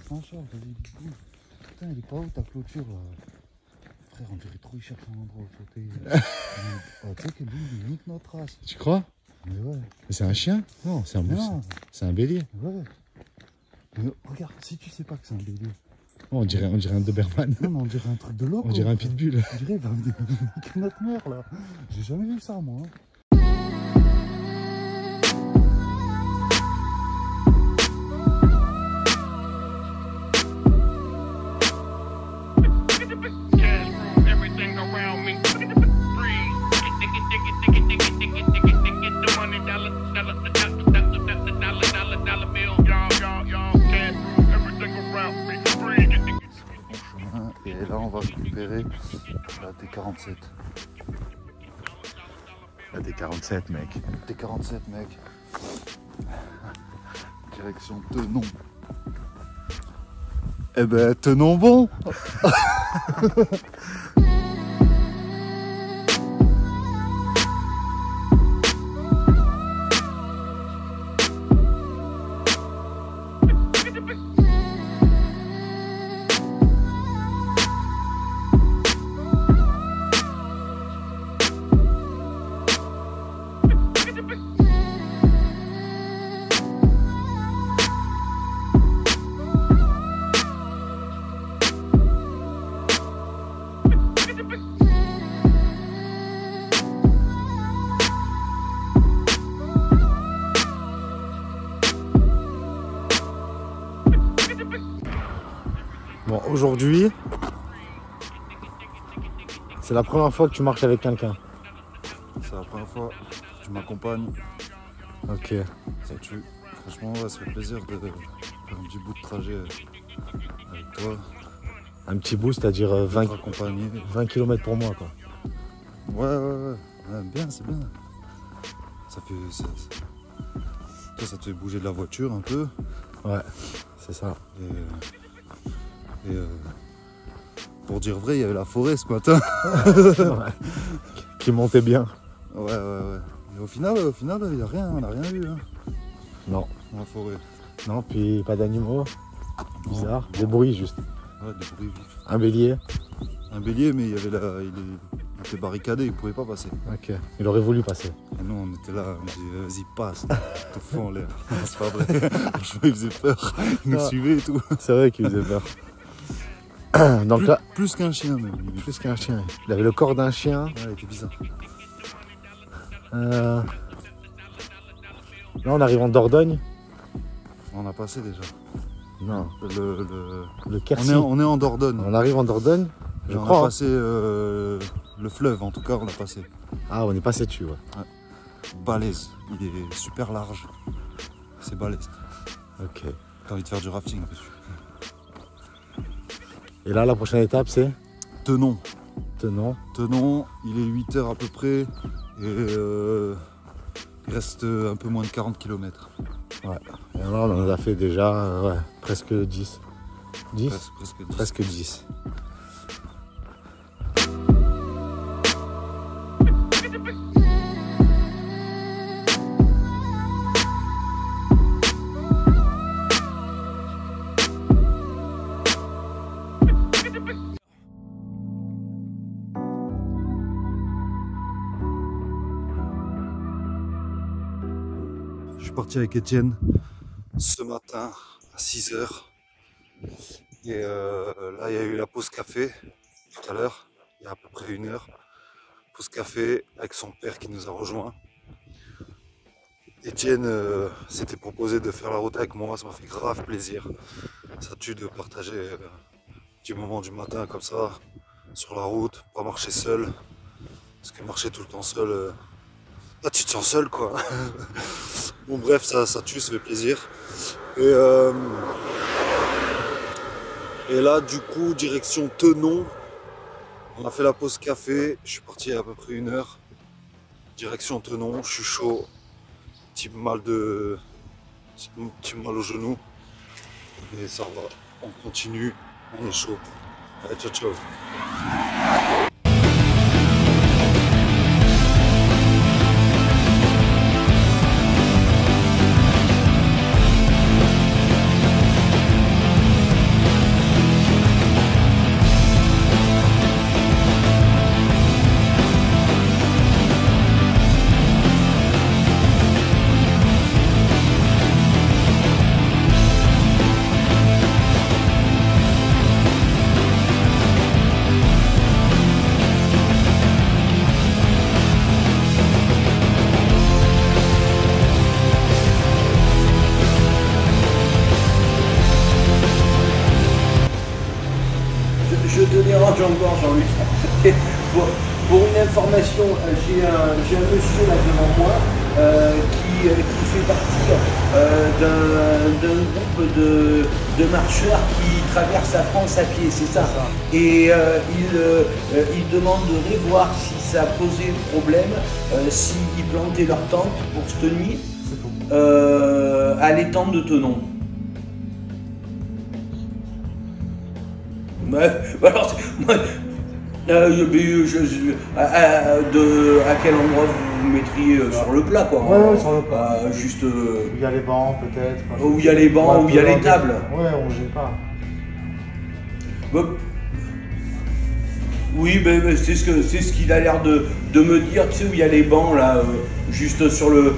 Saint-Charles, vas-y, bouge. Putain, il est pas où ta clôture là? Frère, on dirait trop il cherche un endroit où sauter. Oh, tu sais que lui, il nique notre race. Tu crois? Mais ouais. Mais c'est un chien? Non, c'est un mousse. C'est un bélier. Ouais. Mais regarde, si tu sais pas que c'est un bélier. Oh, on dirait un Doberman. Non, mais on dirait un truc de loco. On dirait un pitbull. On dirait il va venir niquer notre mère là. J'ai jamais vu ça moi. Et là on va récupérer la T47. La D47 mec. T47 mec. Direction Tenon. Eh ben tenons bon. Bon, aujourd'hui, c'est la première fois que tu marches avec quelqu'un. C'est la première fois que tu m'accompagnes. Ok. Ça tue. Franchement, ouais, ça fait plaisir de faire un petit bout de trajet avec toi. Un petit bout, c'est-à-dire 20 km pour moi quoi. Ouais. Bien, c'est bien. Ça fait. Toi, ça te fait bouger de la voiture un peu. Ouais, c'est ça. Et pour dire vrai, il y avait la forêt ce matin. Ouais. Qui montait bien. Ouais. Et au final, il n'y a rien, on n'a rien vu. Hein, Non. dans la forêt. Non, puis pas d'animaux. Bizarre. Des bruits juste. Ouais, des bruits. Un bélier. Un bélier, mais il y avait il était barricadé, il ne pouvait pas passer. Ok. Il aurait voulu passer. Et nous, on était là, on dit vas-y, passe. Tout fond en l'air. C'est pas vrai. Franchement, il faisait peur. Il nous suivait et tout. C'est vrai qu'il faisait peur. Donc là, Plus qu'un chien, même. plus qu'un chien. Il avait le corps d'un chien. Ouais, il était bizarre. Là, on arrive en Dordogne. On a passé déjà. Non. Le Quercy. on est en Dordogne. On arrive en Dordogne. Je on crois. a passé le fleuve, en tout cas, on a passé. Ah, on est passé dessus, ouais. Balèze. Il est super large. C'est balèze. Ok. T'as envie de faire du rafting dessus. Et là, la prochaine étape, c'est Tenon. Tenon. Il est 8 h à peu près. Et il reste un peu moins de 40 km. Ouais. Et là, on en a fait déjà presque 10. 10 Presque 10. Presque 10. Je suis parti avec Étienne ce matin à 6 h. Et là, il y a eu la pause café tout à l'heure, il y a à peu près 1 heure. Pause café avec son père qui nous a rejoints. Étienne s'était proposé de faire la route avec moi, ça m'a fait grave plaisir. Ça tue de partager un petit moment du matin comme ça, sur la route, pas marcher seul. Parce que marcher tout le temps seul, là tu te sens seul quoi. Bon bref, ça tue, ça fait plaisir. Et là du coup, direction Tenon. On a fait la pause café, je suis parti à peu près 1 heure. Direction Tenon, je suis chaud. Petit mal au genou. Et ça va, on continue, on est chaud. Allez, ciao ciao. mange encore, Jean-Luc. Pour une information, j'ai un monsieur là devant moi qui fait partie d'un groupe de marcheurs qui traversent la France à pied, c'est ça. Et il demanderait voir si ça posait problème, s'ils plantaient leur tente pour cette nuit à l'étang de Thonon. Alors, à quel endroit vous mettriez sur le plat quoi? Ouais, sur le plat. Juste. Où il y a les bancs peut-être. Où il y a les bancs, où il y a les tables. Ouais, on gêne pas. Oui, ben, c'est ce qu'il a l'air de me dire, tu sais, où il y a les bancs là, juste sur le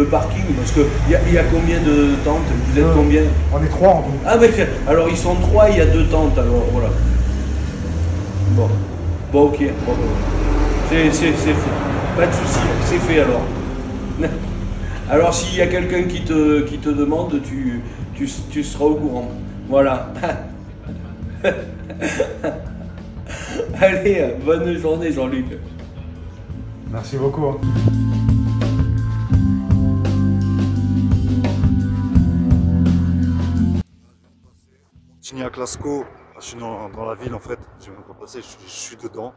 parking, parce qu'il y a combien de tentes? Vous êtes combien? On est 3 en tout. Ah ben, alors ils sont 3, il y a 2 tentes, alors voilà. Bon, ok, bon, c'est fait, pas de souci, c'est fait alors. Alors s'il y a quelqu'un qui te demande, tu seras au courant, voilà. Allez, bonne journée Jean-Luc. Merci beaucoup. Montignac-Lascaux, je suis dans la ville en fait, je vais même pas passer, je suis dedans.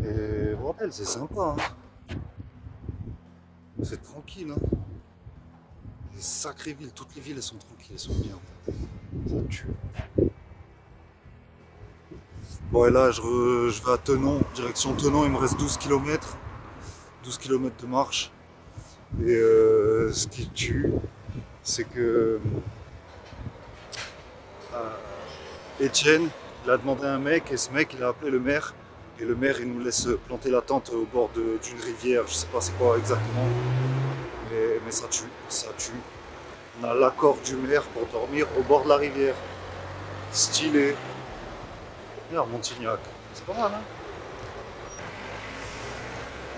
Et bordel, c'est sympa, hein. C'est tranquille, hein. C'est une sacrée ville, toutes les villes elles sont tranquilles, elles sont bien en fait. Ça tue. Bon et là je vais à Thonon, direction Thonon, il me reste 12 km. 12 km de marche. Et ce qui tue, c'est que Étienne, il a demandé à un mec et ce mec il a appelé le maire. Et le maire il nous laisse planter la tente au bord d'une rivière, je sais pas c'est quoi exactement. Mais ça tue, ça tue. On a l'accord du maire pour dormir au bord de la rivière. Stylé. Regarde Montignac, c'est pas mal hein.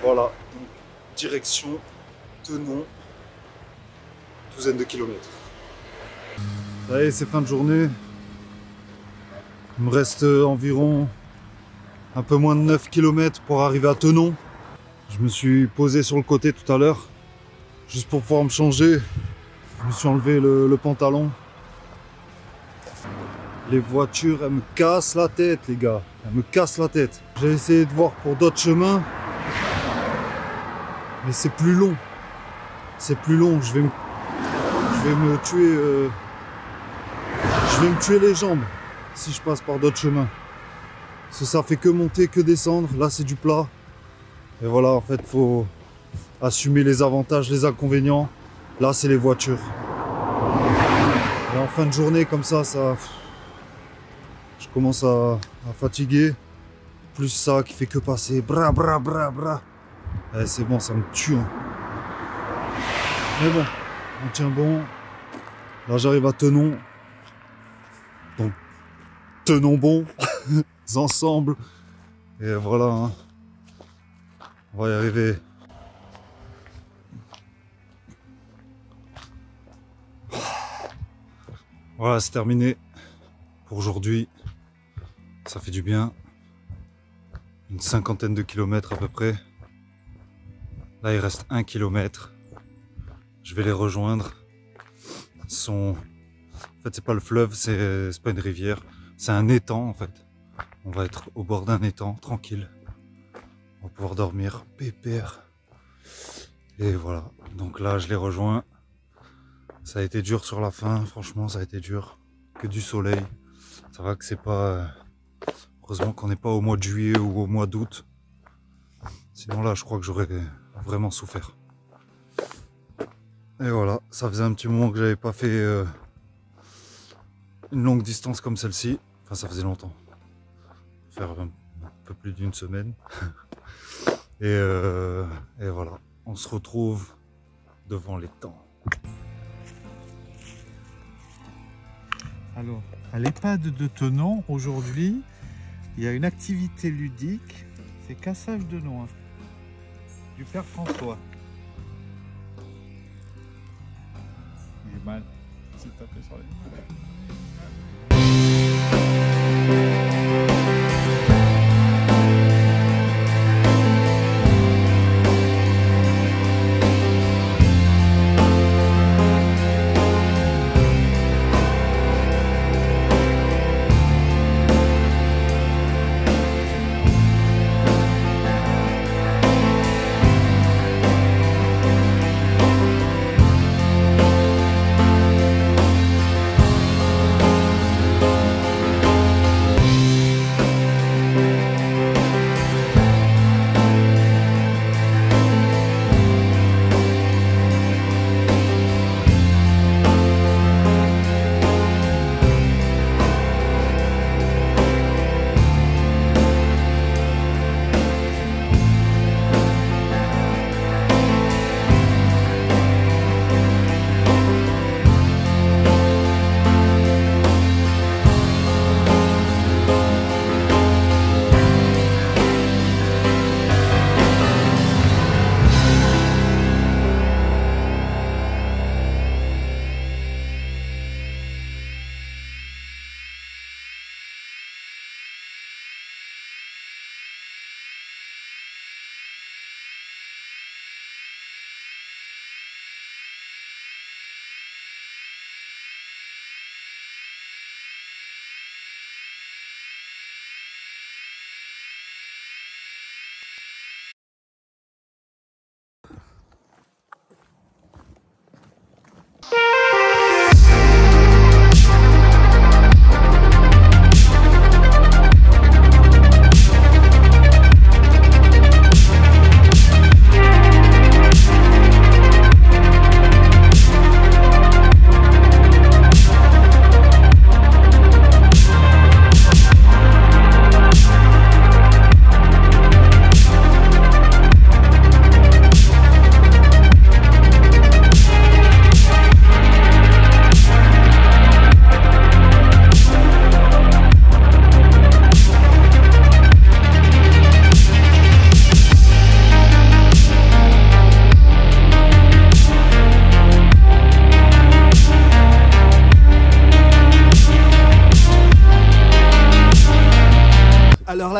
Voilà, donc direction Thonon, douzaine de kilomètres. Ça y est, c'est fin de journée. Il me reste environ un peu moins de 9 km pour arriver à Thonon. Je me suis posé sur le côté tout à l'heure, juste pour pouvoir me changer. Je me suis enlevé le pantalon. Les voitures, elles me cassent la tête, les gars. Elles me cassent la tête. J'ai essayé de voir pour d'autres chemins. Mais c'est plus long. C'est plus long. Je vais me tuer. Je vais me tuer les jambes si je passe par d'autres chemins. Parce que ça fait que monter, que descendre. Là, c'est du plat. Et voilà, en fait, faut assumer les avantages, les inconvénients. Là, c'est les voitures. Et en fin de journée, comme ça, je commence à fatiguer. Plus ça qui fait que passer. Bra. Eh, c'est bon, ça me tue. Hein. Mais bon, on tient bon. Là, j'arrive à Thonon. Donc, tenons bon. Ensemble. Et voilà. Hein. On va y arriver. Voilà, c'est terminé pour aujourd'hui. Ça fait du bien. Une cinquantaine de kilomètres à peu près. Là, il reste 1 kilomètre. Je vais les rejoindre. En fait, c'est pas le fleuve, c'est pas une rivière. C'est un étang, en fait. On va être au bord d'un étang, tranquille. On va pouvoir dormir, pépère. Et voilà. Donc là, je les rejoins. Ça a été dur sur la fin, franchement, ça a été dur. Que du soleil. Ça va que c'est pas... Heureusement qu'on n'est pas au mois de juillet ou au mois d'août. Sinon là, je crois que j'aurais vraiment souffert. Et voilà, ça faisait un petit moment que j'avais pas fait une longue distance comme celle-ci. Enfin, ça faisait longtemps. Faire un peu plus d'une semaine. Et voilà, on se retrouve devant l'étang. Alors, à l'EHPAD de Thonon, aujourd'hui, il y a une activité ludique, c'est cassage de noix, du père François. J'ai mal, c'est tapé sur les mains.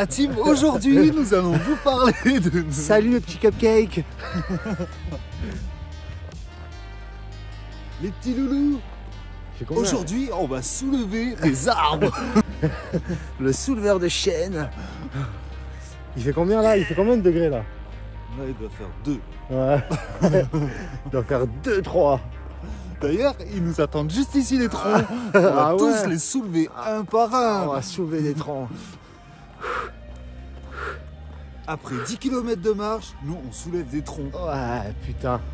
la team, aujourd'hui nous allons vous parler de... Salut le petit cupcake. Les petits loulous. Aujourd'hui on va soulever des arbres. Le souleveur de chaîne. Il fait combien là? Il fait combien de degrés là? Là il doit faire 2. Ouais. Il doit faire 2-3. D'ailleurs ils nous attendent juste ici les troncs. On va Ah tous ouais. les soulever un par un. On va soulever des troncs. Après 10 km de marche, nous on soulève des troncs. Ouais, putain. «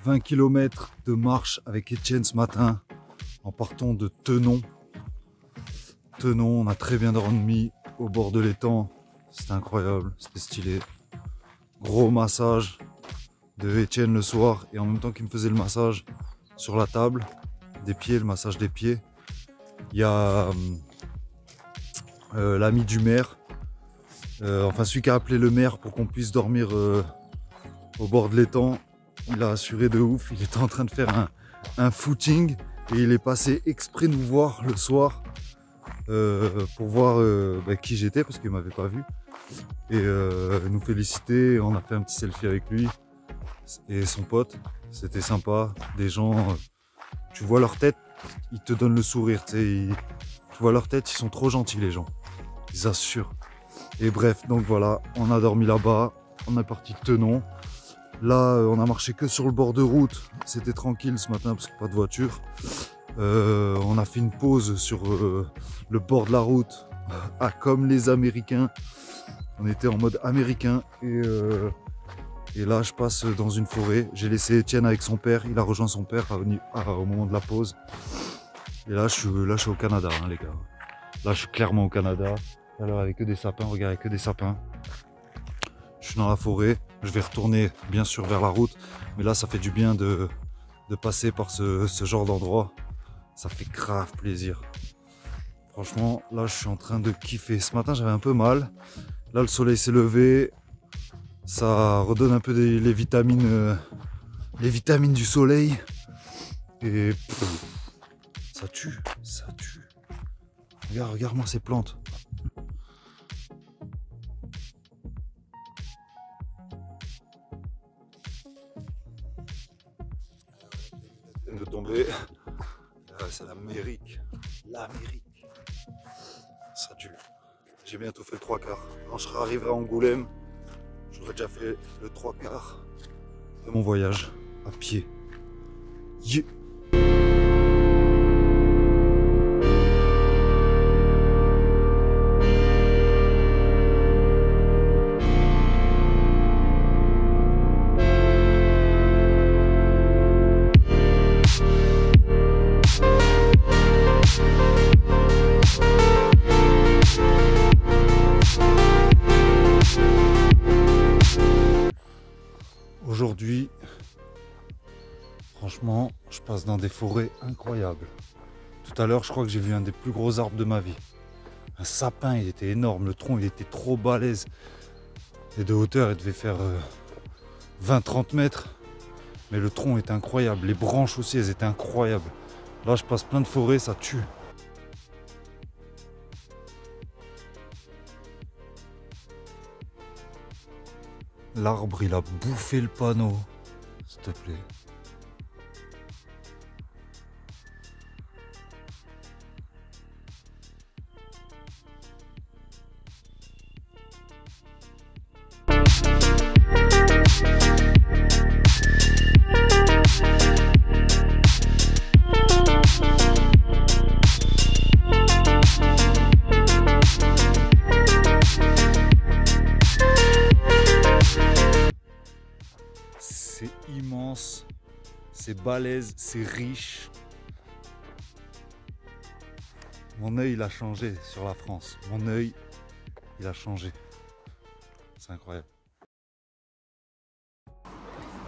20 km de marche avec Étienne ce matin en partant de Tenon. Tenon, on a très bien dormi au bord de l'étang. C'était incroyable, c'était stylé. Gros massage de Étienne le soir et en même temps qu'il me faisait le massage sur la table des pieds, le massage des pieds. Il y a l'ami du maire, enfin celui qui a appelé le maire pour qu'on puisse dormir au bord de l'étang. Il a assuré de ouf, il était en train de faire un footing et il est passé exprès nous voir le soir pour voir qui j'étais parce qu'il m'avait pas vu et nous féliciter. On a fait un petit selfie avec lui et son pote, c'était sympa. Des gens, tu vois leur tête, ils te donnent le sourire, tu vois leur tête, ils sont trop gentils les gens, ils assurent. Et bref, donc voilà, on a dormi là-bas, on est parti de Tenon. Là, on a marché que sur le bord de route. C'était tranquille ce matin parce que pas de voiture. On a fait une pause sur le bord de la route. Ah, comme les Américains. On était en mode américain. Et là, je passe dans une forêt. J'ai laissé Étienne avec son père. Il a rejoint son père au moment de la pause. Et là, je suis au Canada, hein, les gars. Là, je suis clairement au Canada. Alors, avec que des sapins. Regardez, que des sapins. Je suis dans la forêt, je vais retourner bien sûr vers la route, mais là ça fait du bien de passer par ce genre d'endroit. Ça fait grave plaisir. Franchement, là je suis en train de kiffer. Ce matin j'avais un peu mal. Là le soleil s'est levé. Ça redonne un peu les vitamines du soleil. Et ça tue, ça tue. Regarde-moi ces plantes. De tomber, c'est l'Amérique, ça tue. J'ai bientôt fait le 3/4. Quand je serai arrivé à Angoulême, j'aurai déjà fait le 3/4 de mon voyage à pied. Yeah. Aujourd'hui, franchement, je passe dans des forêts incroyables. Tout à l'heure, je crois que j'ai vu un des plus gros arbres de ma vie. Un sapin, il était énorme, le tronc, il était trop balèze. Et de hauteur, il devait faire 20-30 mètres. Mais le tronc est incroyable, les branches aussi, elles étaient incroyables. Là, je passe plein de forêts, ça tue. L'arbre, il a bouffé le panneau, s'il te plaît. C'est immense, c'est balèze, c'est riche. Mon œil, il a changé sur la France. Mon œil, il a changé. C'est incroyable.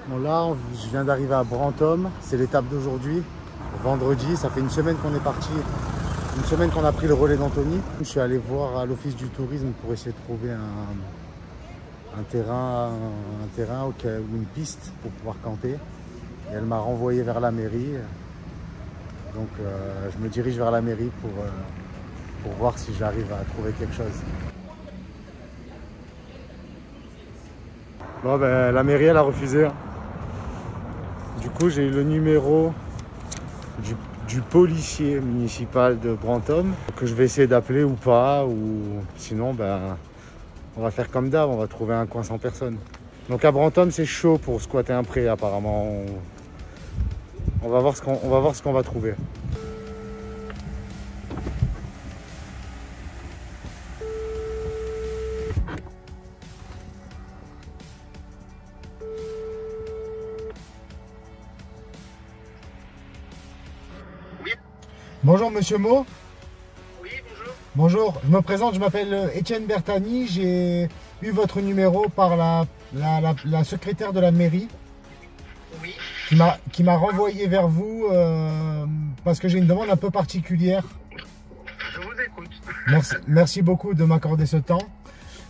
Bon là, je viens d'arriver à Brantôme, c'est l'étape d'aujourd'hui. Vendredi, ça fait une semaine qu'on est parti, une semaine qu'on a pris le relais d'Anthony. Je suis allé voir à l'office du tourisme pour essayer de trouver un terrain ou une piste pour pouvoir camper. Et elle m'a renvoyé vers la mairie. Donc je me dirige vers la mairie pour voir si j'arrive à trouver quelque chose. Bon ben la mairie elle a refusé. Du coup j'ai eu le numéro du policier municipal de Brantôme que je vais essayer d'appeler ou pas, ou sinon ben on va faire comme d'hab, on va trouver un coin sans personne. Donc à Brantôme c'est chaud pour squatter un pré apparemment. On va voir ce qu'on va trouver. Bonjour Monsieur Mo. Oui, bonjour. Bonjour, je me présente, je m'appelle Étienne Bertani. J'ai eu votre numéro par la secrétaire de la mairie. Oui. Qui m'a renvoyé vers vous parce que j'ai une demande un peu particulière. Je vous écoute. Merci beaucoup de m'accorder ce temps.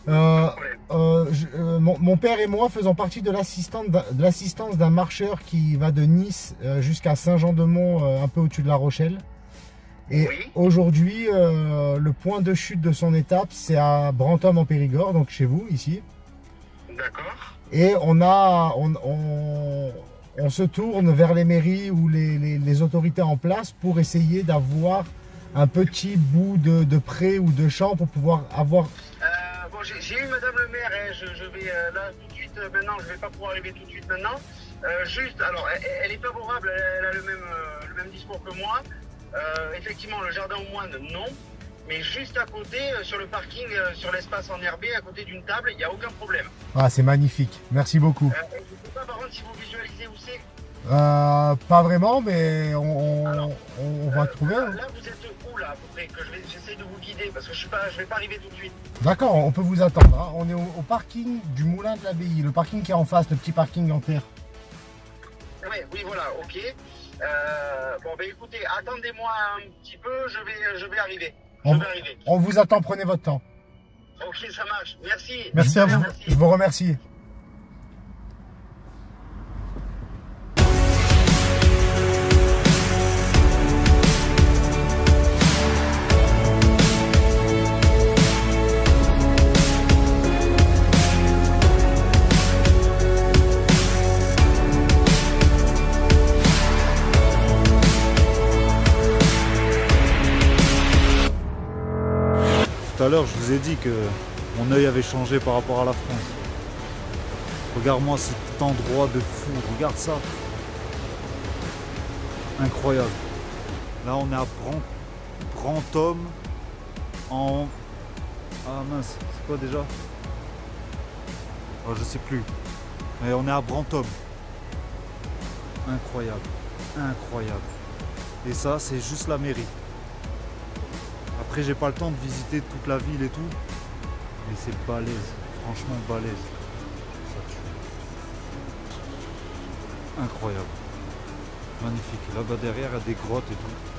Mon père et moi faisons partie de l'assistance d'un marcheur qui va de Nice jusqu'à Saint-Jean-de-Mont, un peu au-dessus de La Rochelle. Et oui. Aujourd'hui, le point de chute de son étape, c'est à Brantôme en Périgord, donc chez vous, ici. D'accord. Et on se tourne vers les mairies ou les autorités en place pour essayer d'avoir un petit bout de pré ou de champ pour pouvoir avoir... Bon, j'ai eu madame le maire, hein, je vais là tout de suite, maintenant, je ne vais pas pouvoir arriver tout de suite maintenant. Juste, alors, elle est favorable, elle a le même discours que moi. Effectivement, le jardin aux moines, non. Mais juste à côté, sur le parking, sur l'espace enherbé, à côté d'une table, il n'y a aucun problème. Ah, c'est magnifique. Merci beaucoup. Je ne sais pas par contre si vous visualisez où c'est. Pas vraiment, mais on va trouver. Là, vous êtes où, là, à peu près, que j'essaie de vous guider, parce que je ne vais pas arriver tout de suite. D'accord, on peut vous attendre. Hein. On est au parking du Moulin de l'Abbaye, le parking qui est en face, le petit parking en terre. Oui, voilà, ok. Bon, ben écoutez, attendez-moi un petit peu, je vais arriver. On vous attend, prenez votre temps. Ok, ça marche. Merci. Merci à vous. Merci. Je vous remercie. Tout à l'heure, je vous ai dit que mon œil avait changé par rapport à la France. Regarde-moi cet endroit de fou, regarde ça. Incroyable. Là, on est à Brantôme en... Ah mince, c'est quoi déjà? Oh, je sais plus. Mais on est à Brantôme. Incroyable, incroyable. Et ça, c'est juste la mairie. Après, j'ai pas le temps de visiter toute la ville et tout, mais c'est balèze, franchement balèze. Ça tue. incroyable. Magnifique. Là-bas derrière, il y a des grottes et tout.